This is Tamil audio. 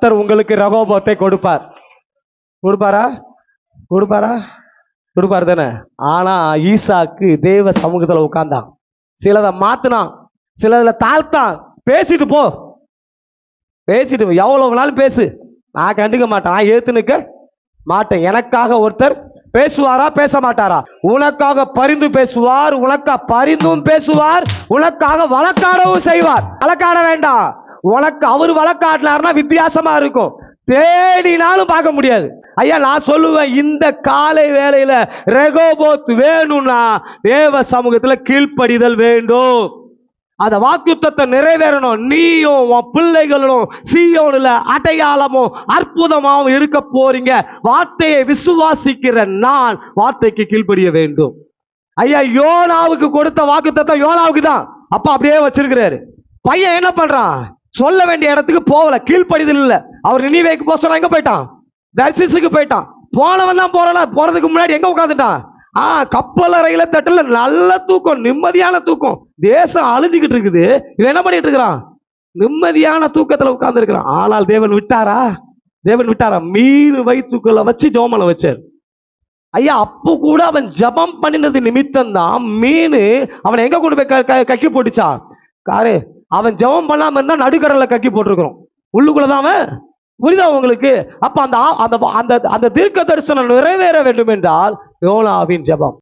கர்த்தர் உங்களுக்கு ரகோபத்தை கொடுப்பார். கொடுப்பாரா? கொடுப்பாரா? கொடுப்பார் தானே. ஆனா ஈசாக்கு தேவ சமூகத்துல உட்கார்ந்தான். சிலதை மாத்தினான், சிலதுல தாழ்த்தான். பேசிட்டு போ, பேசிட்டு எவ்வளவு நாள் பேசு, நான் கண்டுக்க மாட்டேன், நான் ஏத்து நிற்க மாட்டேன். எனக்காக ஒருத்தர் பேசுவாரா பேச மாட்டாரா? உனக்காக பரிந்து பேசுவார், உனக்காக பரிந்தும் பேசுவார், உனக்காக வழக்காடவும் செய்வார். வழக்காட வேண்டாம், உனக்கு அவர் வழக்காடினார்னா வித்தியாசமா இருக்கும், தேடினாலும் பார்க்க முடியாது. ஐயா நான் சொல்லுவேன், இந்த காலை வேளையில ரெகோபோத் வேணும்னா தேவ சமூகத்துல கீழ்ப்படிதல் வேண்டும். அந்த வாக்குத்தத்தை நிறைவேறணும். நீயும் உன் பிள்ளைகளும் சீயோனில் அடையாளமும் அற்புதமாகவும் இருக்க போறீங்க. வார்த்தையை விசுவாசிக்கிற நான் வார்த்தைக்கு கீழ்ப்படிய வேண்டும். ஐயா யோனாவுக்கு கொடுத்த வாக்குத்தத்தை யோனாவுக்கு தான் அப்பா அப்படியே வச்சிருக்கிறாரு. பையன் என்ன பண்றான்? சொல்ல வேண்டிய இடத்துக்கு போகல, கீழ்ப்படிதல் இல்லை. அவர் நினிவேக்கு போக சொன்னா எங்க போயிட்டான்? தர்சிசுக்கு போயிட்டான். போனவன் தான் போறதுக்கு முன்னாடி எங்க உட்காந்துட்டான்? கப்பல் அறையில தட்டுல நல்ல தூக்கம், நிம்மதியான தூக்கம். தேசம் அழிஞ்சுக்கிட்டு இருக்குது, இவன் என்ன பண்ணிட்டு இருக்கிறான்? நிம்மதியான தூக்கத்துல உட்கார்ந்து இருக்கிறான். ஆனால் தேவன் விட்டாரா? தேவன் விட்டாரா? மீன் வயிற்றுக்குள்ள வச்சு ஜோமலை வச்சார். ஐயா அப்போ கூட அவன் ஜபம் பண்ணினது நிமித்தம் தான் மீன் அவனை எங்க கொண்டு போய் கக்கி போட்டுச்சான்? காரு அவன் ஜபம் பண்ணாம இருந்தா நடுக்கடல்ல கக்கி போட்டிருக்கிறோம், உள்ளுக்குள்ளதான் அவன். புரியுதா உங்களுக்கு? அப்ப அந்த தீர்க்க தரிசனம் நிறைவேற வேண்டும் என்றால் யோனாவின் ஜபம்.